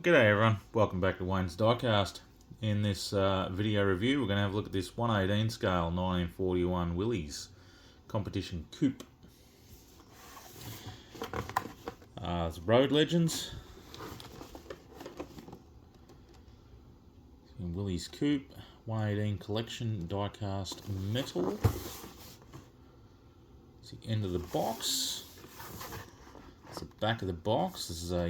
G'day everyone, welcome back to Wayne's Diecast. In this video review we're going to have a look at this 1/18 scale 1941 Willys competition coupe. It's Road Legends. Willys coupe, 1/18 collection diecast metal. It's the end of the box. It's the back of the box. This is a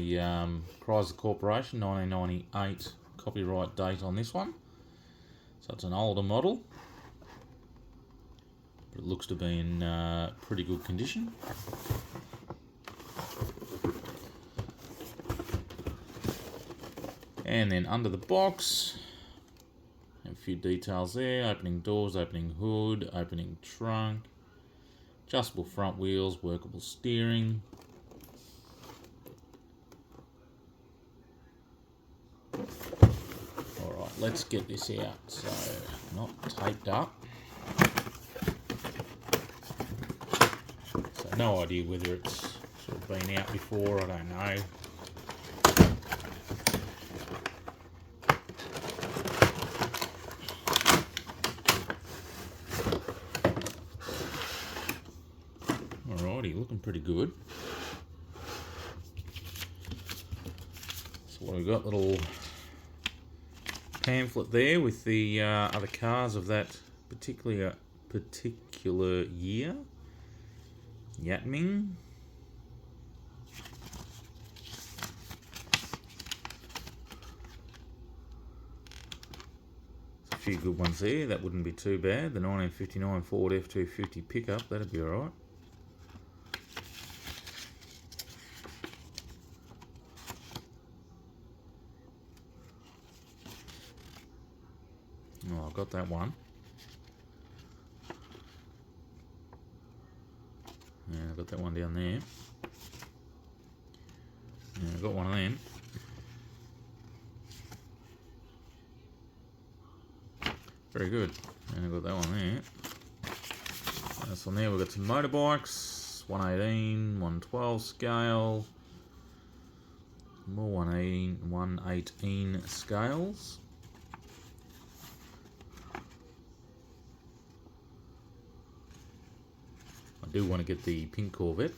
Chrysler Corporation 1998 copyright date on this one. So it's an older model, but it looks to be in pretty good condition. And then under the box, a few details there: opening doors, opening hood, opening trunk, adjustable front wheels, workable steering. Alright, let's get this out. So, not taped up. So, no idea whether it's sort of been out before, I don't know. Alrighty, looking pretty good. So what we've got, little pamphlet there with the other cars of that particular year. Ming. A few good ones there, that wouldn't be too bad. The 1959 Ford F250 pickup, that'd be alright. Oh, I've got that one. Yeah, I've got that one down there. Yeah, I've got one of them. Very good. And I've got that one there. That's on there. We've got some motorbikes. 1/18, 1/12 scale. More 1/18 scales. I do want to get the pink Corvette.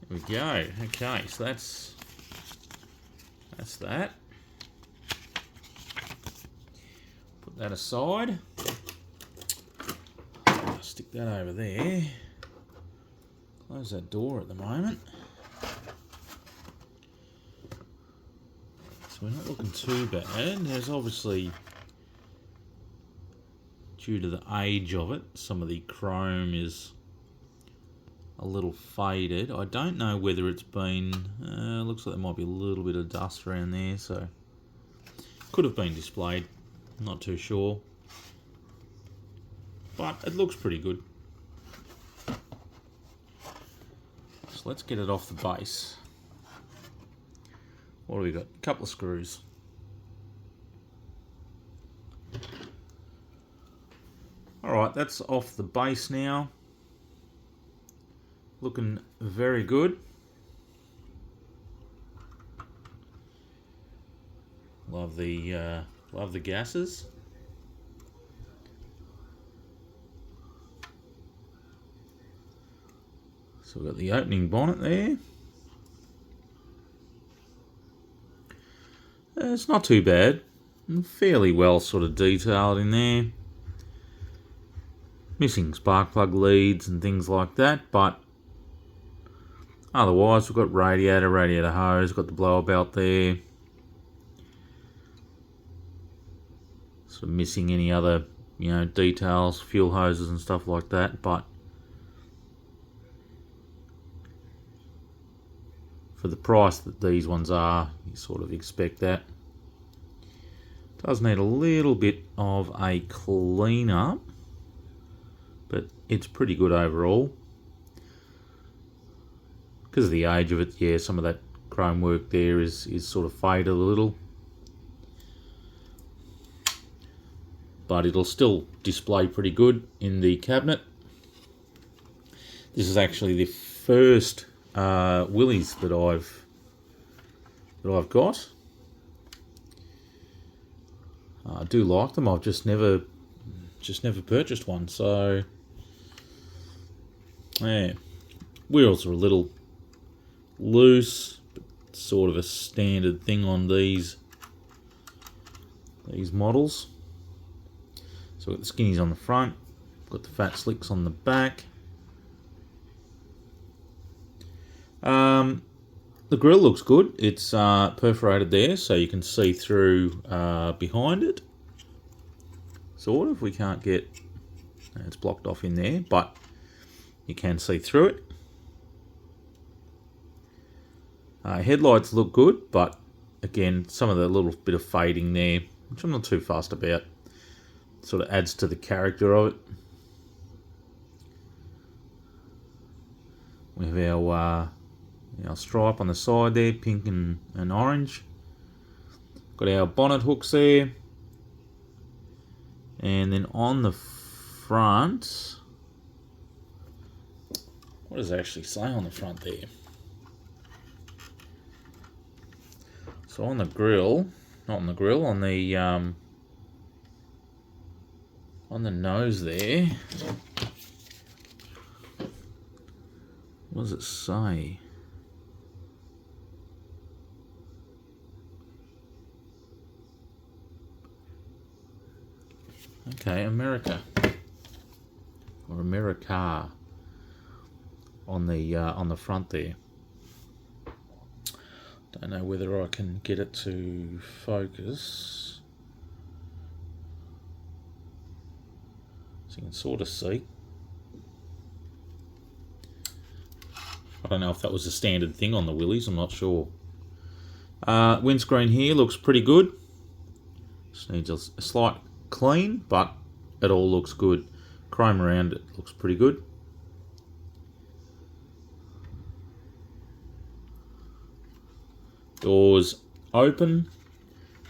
There we go. Okay, so that's that. Put that aside. Stick that over there. Close that door at the moment. So we're not looking too bad. There's obviously, due to the age of it, some of the chrome is a little faded. I don't know whether it's been, looks like there might be a little bit of dust around there, so could have been displayed, not too sure. But it looks pretty good. So let's get it off the base. What do we got? A couple of screws. Alright, that's off the base now. Looking very good. Love the gases. So we've got the opening bonnet there. It's not too bad. Fairly well sort of detailed in there. Missing spark plug leads and things like that, but otherwise we've got radiator hose, got the blower belt there. Sort of missing any other, details, fuel hoses and stuff like that, but for the price that these ones are, you sort of expect that. Does need a little bit of a clean up, but it's pretty good overall. Because of the age of it, yeah, some of that chrome work there is sort of faded a little. But it'll still display pretty good in the cabinet. This is actually the first Willys that I've that I've got. I do like them. I've just never purchased one. So yeah, wheels are a little loose, but sort of a standard thing on these models. So we've got the skinnies on the front, got the fat slicks on the back. The grille looks good. It's perforated there, so you can see through behind it. Sort of. We can't get... It's blocked off in there, but you can see through it. Headlights look good, but again, some of the little bit of fading there, which I'm not too fussed about. Sort of adds to the character of it. We have our stripe on the side there, pink and orange. Got our bonnet hooks there. And then on the front, what does it actually say on the front there? So on the grill, not on the grill, on the nose there, what does it say? Okay, America or America on the front there. Don't know whether I can get it to focus. So you can sort of see. I don't know if that was a standard thing on the Willys, I'm not sure. Windscreen here looks pretty good. Just needs a slight clean, but it all looks good. Chrome around it looks pretty good. Doors open.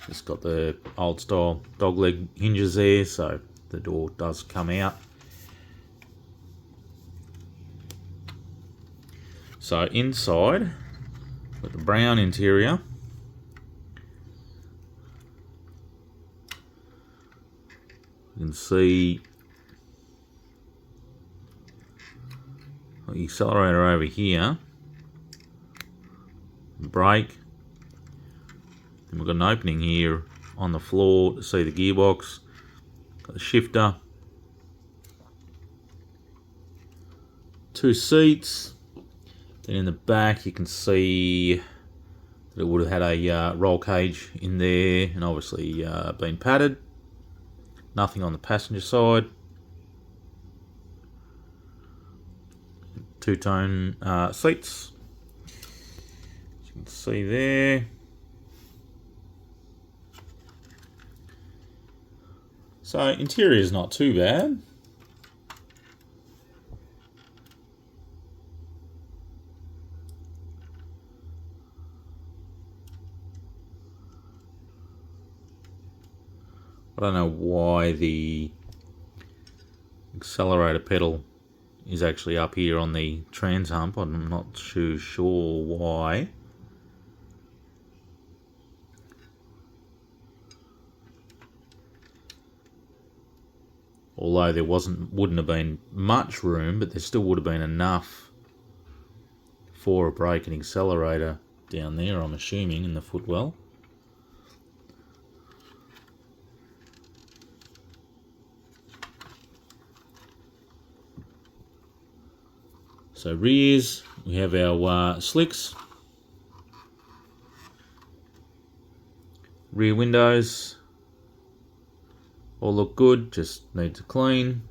It's got the old style dog leg hinges there, so the door does come out. So inside, with the brown interior. You can see the accelerator over here, brake. Then we've got an opening here on the floor to see the gearbox. Got the shifter, 2 seats. Then in the back you can see that it would have had a roll cage in there and obviously been padded. Nothing on the passenger side. 2-tone seats, as you can see there. So interior is not too bad. I don't know why the accelerator pedal is actually up here on the trans hump. I'm not too sure why. Although there wouldn't have been much room, but there still would have been enough for a brake and accelerator down there, I'm assuming, in the footwell. So rears, we have our slicks, rear windows, all look good, just need to clean.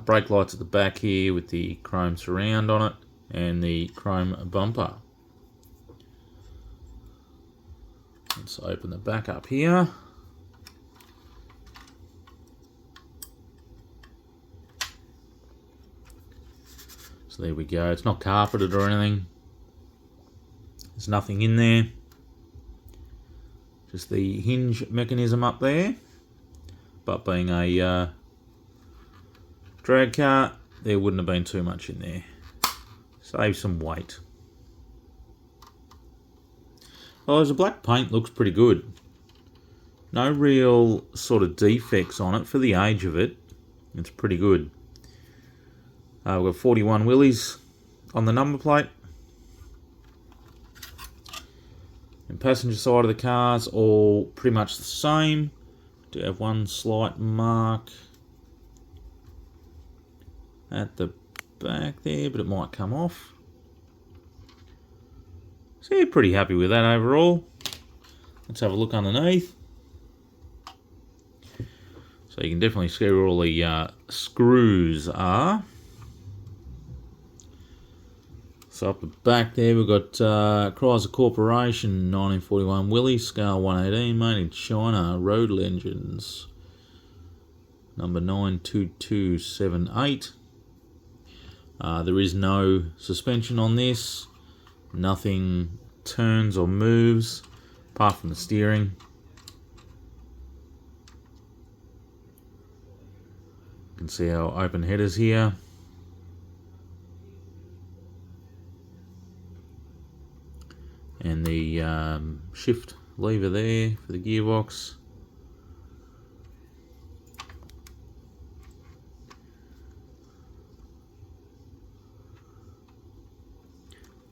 Brake lights at the back here with the chrome surround on it and the chrome bumper. Let's open the back up here. So there we go. It's not carpeted or anything. There's nothing in there. Just the hinge mechanism up there. But being a drag car, there wouldn't have been too much in there. Save some weight. Oh, the black paint looks pretty good. No real sort of defects on it for the age of it. It's pretty good. We've got 41 Willys on the number plate. And passenger side of the car's all pretty much the same. Do have one slight mark at the back there, but it might come off. So yeah, pretty happy with that overall. Let's have a look underneath. So you can definitely see where all the screws are. So up the back there we've got Chrysler Corporation 1941 Willys, scale 118, made in China, road legends, number 92278. There is no suspension on this, nothing turns or moves apart from the steering. You can see our open headers here. And the shift lever there for the gearbox.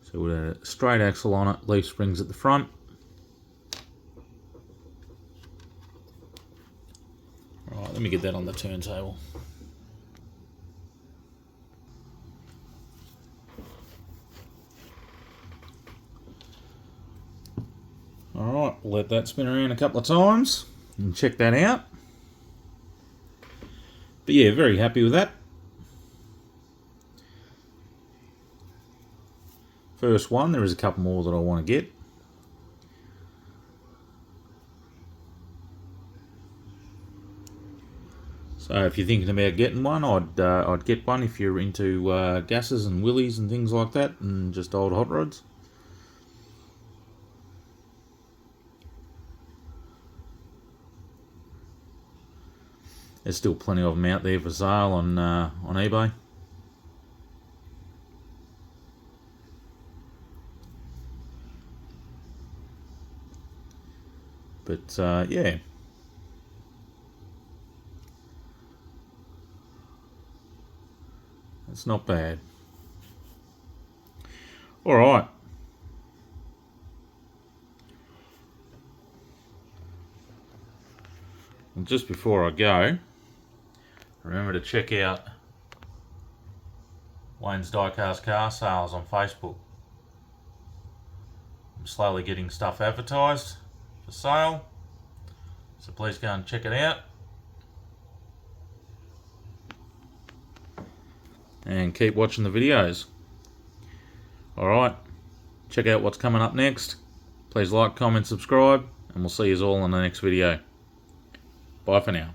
So with a straight axle on it, leaf springs at the front. Alright, let me get that on the turntable. Alright, we'll let that spin around a couple of times and check that out. But yeah, very happy with that. First one, there is a couple more that I want to get. So if you're thinking about getting one, I'd get one if you're into gases and Willys and things like that, and just old hot rods. There's still plenty of them out there for sale on eBay. But yeah, it's not bad. All right. And just before I go, remember to check out Wayne's Diecast car sales on Facebook. I'm slowly getting stuff advertised for sale, so please go and check it out. And keep watching the videos. Alright, check out what's coming up next. Please like, comment, subscribe, and we'll see you all in the next video. Bye for now.